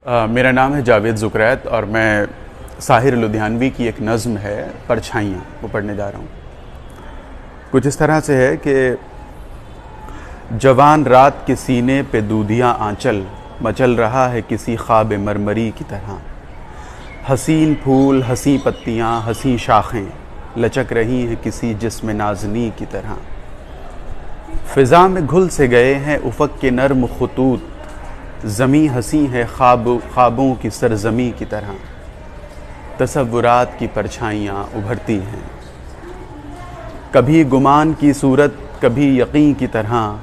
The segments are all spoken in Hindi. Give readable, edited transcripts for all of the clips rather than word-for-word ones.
मेरा नाम है जावेद ज़ुकरैत और मैं साहिर लुधियानवी की एक नज़्म है परछाइयाँ वो पढ़ने जा रहा हूँ। कुछ इस तरह से है कि जवान रात के सीने पे दूधियाँ आंचल मचल रहा है किसी ख्वाब मरमरी की तरह। हसीन फूल हसी पत्तियाँ हसी शाखें लचक रही हैं किसी जिस्म नाज़नी की तरह। फ़िज़ा में घुल से गए हैं उफ़क़ के नर्म ख़ुतूत, ज़मी हसी है ख्वाबों की सरज़मी की तरह। तसव्वुरात की परछाइयाँ उभरती हैं, कभी गुमान की सूरत कभी यकीन की तरह।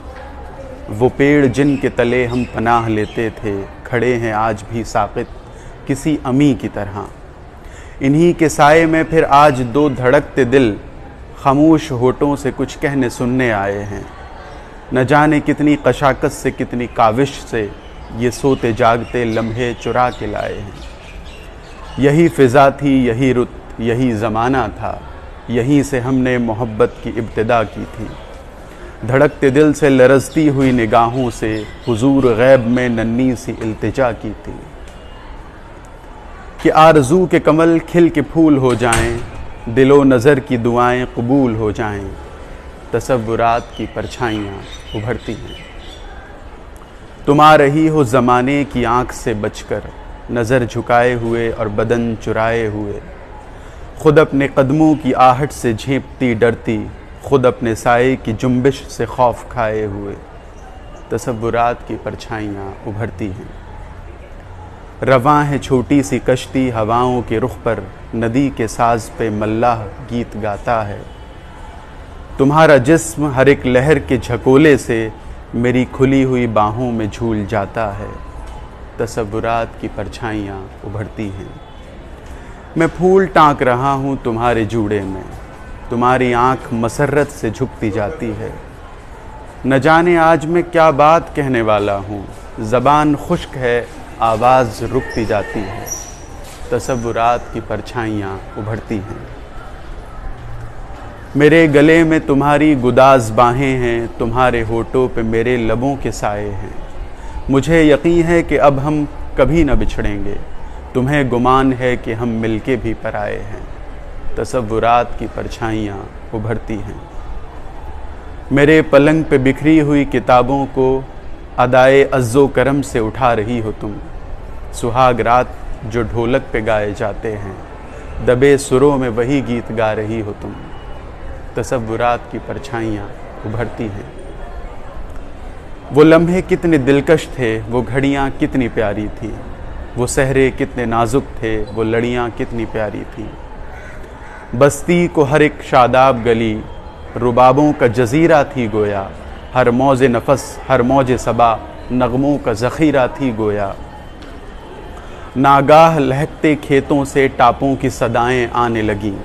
वो पेड़ जिन के तले हम पनाह लेते थे खड़े हैं आज भी साक़ित किसी अमी की तरह। इन्हीं के साए में फिर आज दो धड़कते दिल खामोश होठों से कुछ कहने सुनने आए हैं। न जाने कितनी कशाकस से कितनी काविश से ये सोते जागते लम्हे चुरा के लाए हैं। यही फ़िज़ा थी यही रुत यही ज़माना था, यहीं से हमने मोहब्बत की इब्तिदा की थी। धड़कते दिल से लरज़ती हुई निगाहों से हुजूर गैब में नन्ही सी इल्तिजा की थी कि आरज़ू के कमल खिल के फूल हो जाएं, दिलो नज़र की दुआएं कबूल हो जाएं। तसव्वुरात की परछाइयाँ उभरती हैं। तुम आ रही हो ज़माने की आँख से बचकर, नज़र झुकाए हुए और बदन चुराए हुए। ख़ुद अपने कदमों की आहट से झेंपती डरती, ख़ुद अपने साए की जुम्बिश से खौफ खाए हुए। तसव्वुरात की परछाइयाँ उभरती हैं। रवां है छोटी सी कश्ती हवाओं के रुख पर, नदी के साज़ पे मल्लाह गीत गाता है। तुम्हारा जिस्म हर एक लहर के झकोले से मेरी खुली हुई बाहों में झूल जाता है। तसव्वुरात की परछाइयाँ उभरती हैं। मैं फूल टाँक रहा हूँ तुम्हारे जूड़े में, तुम्हारी आँख मसरत से झुकती जाती है। न जाने आज मैं क्या बात कहने वाला हूँ, ज़बान खुश्क है आवाज़ रुकती जाती है। तसव्वुरात की परछाइयाँ उभरती हैं। मेरे गले में तुम्हारी गुदाज बाहें हैं, तुम्हारे होठों पे मेरे लबों के साए हैं। मुझे यकीन है कि अब हम कभी न बिछड़ेंगे, तुम्हें गुमान है कि हम मिलके भी पराए हैं। तसव्वुरात की परछाइयाँ उभरती हैं। मेरे पलंग पे बिखरी हुई किताबों को अदाए अज़्ज़ो करम से उठा रही हो तुम। सुहाग रात जो ढोलक पे गाए जाते हैं, दबे सुरों में वही गीत गा रही हो तुम। तसव्वुरात की परछाइयाँ उभरती हैं। वो लम्हे कितने दिलकश थे, वो घड़ियाँ कितनी प्यारी थीं, वो सहरे कितने नाजुक थे, वो लड़ियाँ कितनी प्यारी थीं। बस्ती को हर एक शादाब गली रुबाबों का जज़ीरा थी गोया। हर मौज नफस हर मौज सबा नगमों का ज़ख़ीरा थी गोया। नागाह लहकते खेतों से टापों की सदाएं आने लगीं,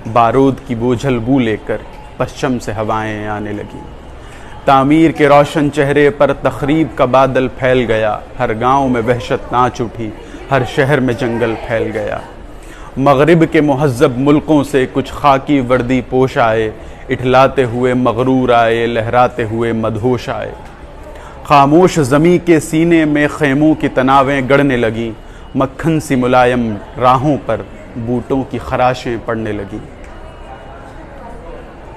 बारूद की बोझल बू लेकर पश्चिम से हवाएं आने लगीं। तामीर के रोशन चेहरे पर तखरीब का बादल फैल गया। हर गांव में वहशत नाच उठी, हर शहर में जंगल फैल गया। मगरिब के मुहज़्ज़ब मुल्कों से कुछ खाकी वर्दी पोश आए, इठलाते हुए मगरूर आए, लहराते हुए मदहोश आए। खामोश ज़मी के सीने में ख़ैमों की तनावें गड़ने लगीं, मक्खन सी मुलायम राहों पर बूटों की खराशें पड़ने लगीं।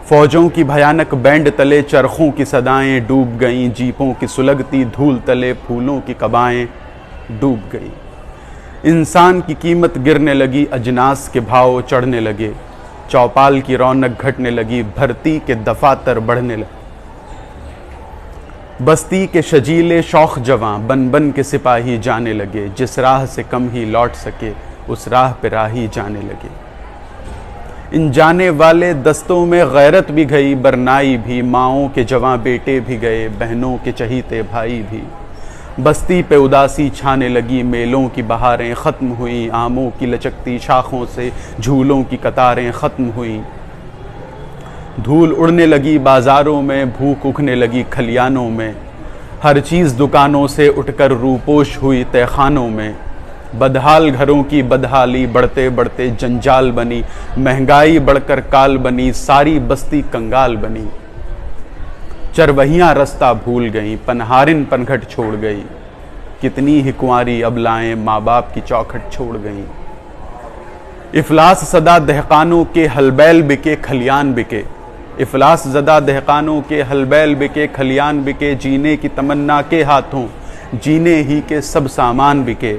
फ़ौजों की भयानक बैंड तले चरखों की सदाएं डूब गईं, जीपों की सुलगती धूल तले फूलों की कबाएं डूब गईं। इंसान की कीमत गिरने लगी, अजनास के भाव चढ़ने लगे, चौपाल की रौनक घटने लगी, भर्ती के दफातर बढ़ने लगे। बस्ती के शजीले शौख जवां बन बन के सिपाही जाने लगे, जिस राह से कम ही लौट सके उस राह पे राही जाने लगे। इन जाने वाले दस्तों में गैरत भी गई, बरनाई भी, माओं के जवां बेटे भी गए, बहनों के चहीते भाई भी। बस्ती पे उदासी छाने लगी, मेलों की बहारें ख़त्म हुई, आमों की लचकती शाखों से झूलों की कतारें ख़त्म हुई। धूल उड़ने लगी बाज़ारों में, भूख उठने लगी खलियानों में। हर चीज़ दुकानों से उठकर रूपोश हुई तहखानों में। बदहाल घरों की बदहाली बढ़ते बढ़ते जंजाल बनी, महंगाई बढ़कर काल बनी, सारी बस्ती कंगाल बनी। चरवहियाँ रास्ता भूल गईं, पनहारिन पनघट छोड़ गई। कितनी ही कुंवारी अब लाएं माँ बाप की चौखट छोड़ गईं। इफलास सदा दहकानों के हलबैल बिके खलियान बिके, इफलास ज़दा दहकानों के हलबैल बिके खलियान बिके, जीने की तमन्ना के हाथों जीने ही के सब सामान बिके।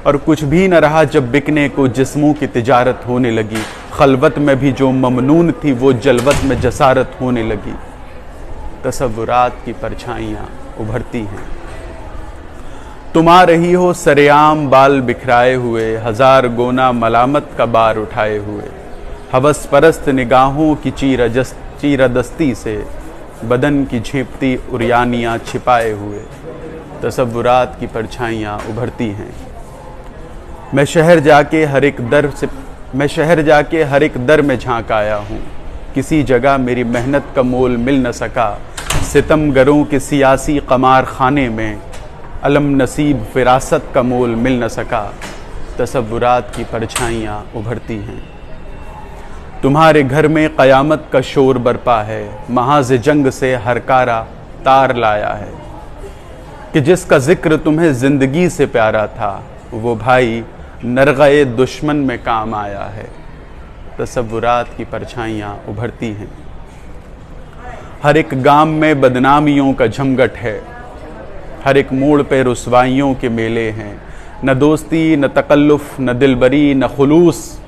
और कुछ भी न रहा जब बिकने को जिस्मों की तिजारत होने लगी, खलवत में भी जो ममनून थी वो जलवत में जसारत होने लगी। तसव्वुरात की परछाइयाँ उभरती हैं। तुम आ रही हो सरेआम बाल बिखराए हुए, हजार गोना मलामत का बार उठाए हुए, हवस परस्त निगाहों की चीरदस्ती से बदन की झेपती उरियानियाँ छिपाए हुए। तसव्वुरात की परछाइयाँ उभरती हैं। मैं शहर जाके हर एक दर में झांक आया हूँ, किसी जगह मेरी मेहनत का मोल मिल न सका, सितमगरों के सियासी कमार खाने में अलम नसीब फिरासत का मोल मिल न सका। तसव्वुरात की परछाइयाँ उभरती हैं। तुम्हारे घर में क़यामत का शोर बरपा है, महाज़ जंग से हरकारा तार लाया है, कि जिसका जिक्र तुम्हें ज़िंदगी से प्यारा था वो भाई नरग़े दुश्मन में काम आया है। तसव्वुरात की परछाइयाँ उभरती हैं। हर एक गाम में बदनामियों का झमघट है, हर एक मोड़ पे रुसवाइयों के मेले हैं, न दोस्ती न तकल्लुफ़ न दिलबरी न खुलूस,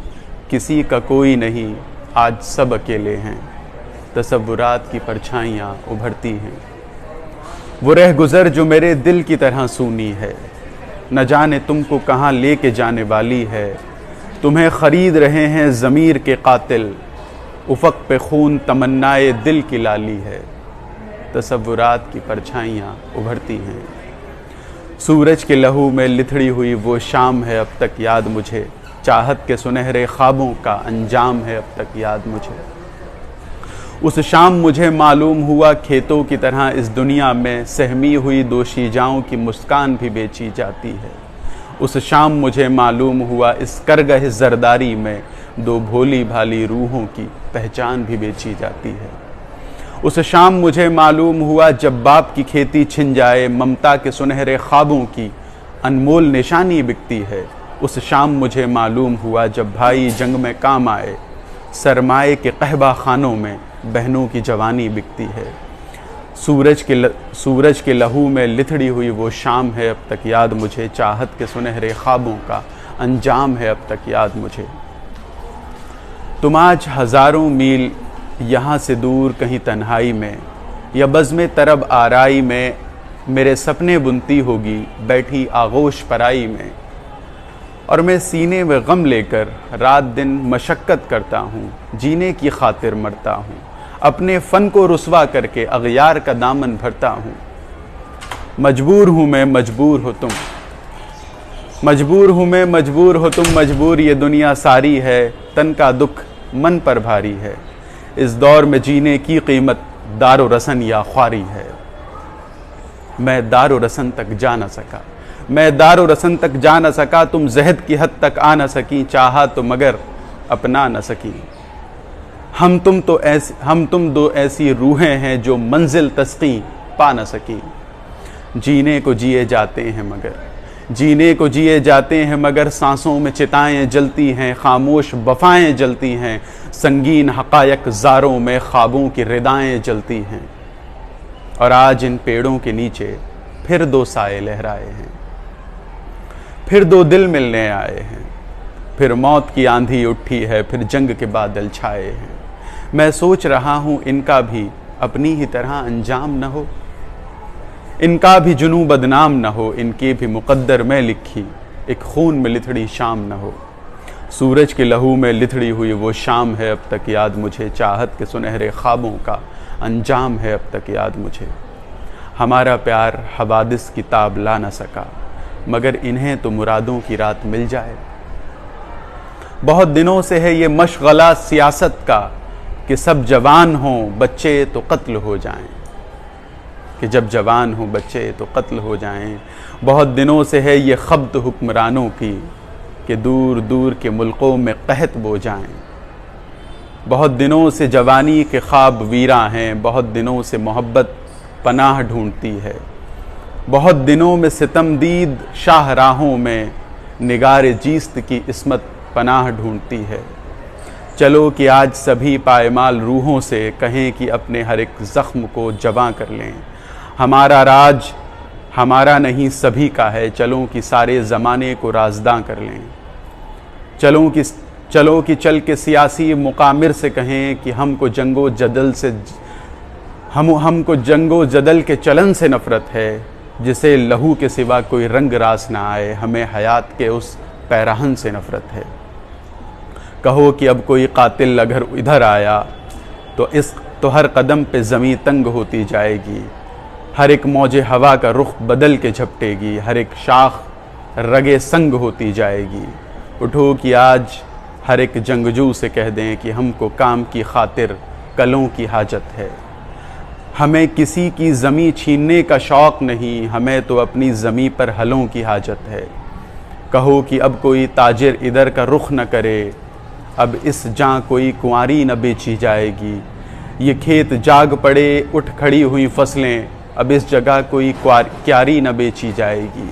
किसी का कोई नहीं आज सब अकेले हैं। तसव्वुरात की परछाइयाँ उभरती हैं। वो रह गुज़र जो मेरे दिल की तरह सूनी है, न जाने तुमको कहाँ लेके जाने वाली है। तुम्हें ख़रीद रहे हैं ज़मीर के कातिल, उफ़क़ पे खून तमन्नाए दिल की लाली है। तसव्वुरात की परछाइयाँ उभरती हैं। सूरज के लहू में लिथड़ी हुई वो शाम है अब तक याद मुझे, चाहत के सुनहरे ख्वाबों का अंजाम है अब तक याद मुझे। उस शाम मुझे मालूम हुआ खेतों की तरह इस दुनिया में सहमी हुई दोशीजाओं की मुस्कान भी बेची जाती है। उस शाम मुझे मालूम हुआ इस करगह ज़रदारी में दो भोली भाली रूहों की पहचान भी बेची जाती है। उस शाम मुझे मालूम हुआ जब बाप की खेती छिन जाए, ममता के सुनहरे ख्वाबों की अनमोल निशानी बिकती है। उस शाम मुझे मालूम हुआ जब भाई जंग में काम आए, सरमाए के कहबा खानों में बहनों की जवानी बिकती है। सूरज के लहू में लिथड़ी हुई वो शाम है अब तक याद मुझे, चाहत के सुनहरे ख्वाबों का अंजाम है अब तक याद मुझे। तुम आज हज़ारों मील यहाँ से दूर कहीं तन्हाई में या बज़्म तरब आराई में, मेरे सपने बुनती होगी बैठी आगोश पराई में। और मैं सीने में गम लेकर रात दिन मशक्क़त करता हूँ, जीने की खातिर मरता हूँ, अपने फ़न को रुसवा करके अग़यार का दामन भरता हूँ। मजबूर हूँ मैं, मजबूर हो तुम, मजबूर हूँ मैं, मजबूर हो तुम, मजबूर ये दुनिया सारी है, तन का दुख मन पर भारी है। इस दौर में जीने की कीमत दारो रसन या ख्वारी है। मैं दारो रसन तक जा न सका, मैं दारो रसन तक जा न सका, तुम जहद की हद तक आ न सकी, चाहा तो मगर अपना न सकी। हम तुम दो ऐसी रूहें हैं जो मंजिल तस्की पा न सकी। जीने को जिए जाते हैं मगर, जीने को जिए जाते हैं मगर, सांसों में चिताएं जलती हैं, खामोश वफ़ाएं जलती हैं, संगीन हक़ायक़ ज़ारों में ख्वाबों की रिदाएं जलती हैं। और आज इन पेड़ों के नीचे फिर दो साए लहराए हैं, फिर दो दिल मिलने आए हैं, फिर मौत की आंधी उठी है, फिर जंग के बादल छाए हैं। मैं सोच रहा हूँ इनका भी अपनी ही तरह अंजाम न हो, इनका भी जुनू बदनाम न हो, इनके भी मुक़द्दर में लिखी एक खून में लिथड़ी शाम न हो। सूरज के लहू में लिथड़ी हुई वो शाम है अब तक याद मुझे, चाहत के सुनहरे ख्वाबों का अंजाम है अब तक याद मुझे। हमारा प्यार हवादिस की ताब ला न सका, मगर इन्हें तो मुरादों की रात मिल जाए। बहुत दिनों से है ये मशगला सियासत का कि सब जवान हों बच्चे तो कत्ल हो जाएं, कि जब जवान हों बच्चे तो कत्ल हो जाएं। बहुत दिनों से है ये खब्त हुक्मरानों की कि दूर दूर के मुल्कों में कहत बो जाएं। बहुत दिनों से जवानी के ख्वाब वीरा हैं, बहुत दिनों से मोहब्बत पनाह ढूंढती है। बहुत दिनों में सितमदीद शाहराहों में निगार जीस्त की इस्मत पनाह ढूंढती है। चलो कि आज सभी पायमाल रूहों से कहें कि अपने हर एक ज़ख्म को जबां कर लें। हमारा राज हमारा नहीं सभी का है, चलो कि सारे ज़माने को राजदां कर लें। चलो कि चल के सियासी मुकामिर से कहें कि हमको जंगो जदल के चलन से नफ़रत है। जिसे लहू के सिवा कोई रंग रास ना आए, हमें हयात के उस पैराहन से नफ़रत है। कहो कि अब कोई कातिल अगर इधर आया तो हर कदम पे ज़मीं तंग होती जाएगी। हर एक मौजे हवा का रुख बदल के झपटेगी, हर एक शाख रगे संग होती जाएगी। उठो कि आज हर एक जंगजू से कह दें कि हमको काम की खातिर कलों की हाजत है। हमें किसी की ज़मीं छीनने का शौक़ नहीं, हमें तो अपनी ज़मीं पर हलों की हाजत है। कहो कि अब कोई ताजिर इधर का रुख न करे, अब इस जां कोई कुंवारी न बेची जाएगी। ये खेत जाग पड़े उठ खड़ी हुई फसलें, अब इस जगह कोई क्यारी न बेची जाएगी।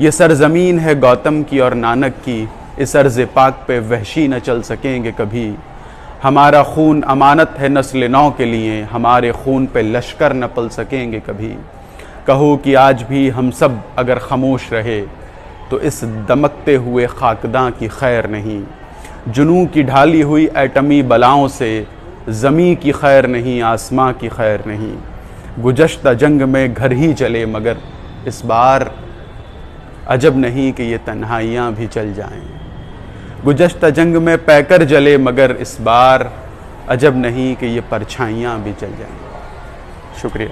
ये सरज़मीन है गौतम की और नानक की, इस अर्ज़ पाक पे वहशी न चल सकेंगे कभी। हमारा खून अमानत है नस्ल नौ के लिए, हमारे खून पे लश्कर न पल सकेंगे कभी। कहो कि आज भी हम सब अगर खामोश रहे तो इस दमकते हुए खाकदां की खैर नहीं। जुनू की ढाली हुई एटमी बलाओं से ज़मीं की खैर नहीं, आसमां की खैर नहीं। गुज़श्ता जंग में घर ही जले मगर इस बार अजब नहीं कि ये तन्हाइयाँ भी चल जाएं। गुज़श्ता जंग में पैकर जले मगर इस बार अजब नहीं कि ये परछाइयाँ भी चल जाएं। शुक्रिया।